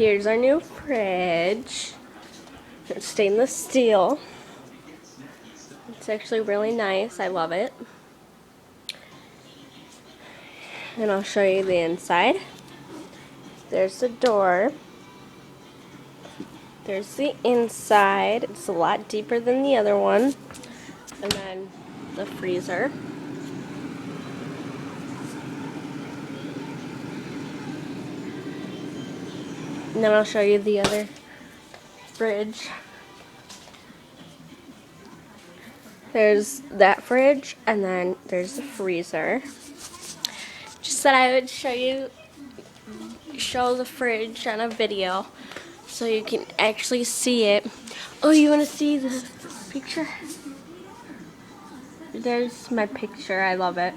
Here's our new fridge. It's stainless steel. It's actually really nice. I love it. And I'll show you the inside. There's the door. There's the inside. It's a lot deeper than the other one. And then the freezer. And then I'll show you the other fridge. There's that fridge, and then there's the freezer. Just thought I would show the fridge on a video so you can actually see it. Oh, you want to see the picture? There's my picture. I love it.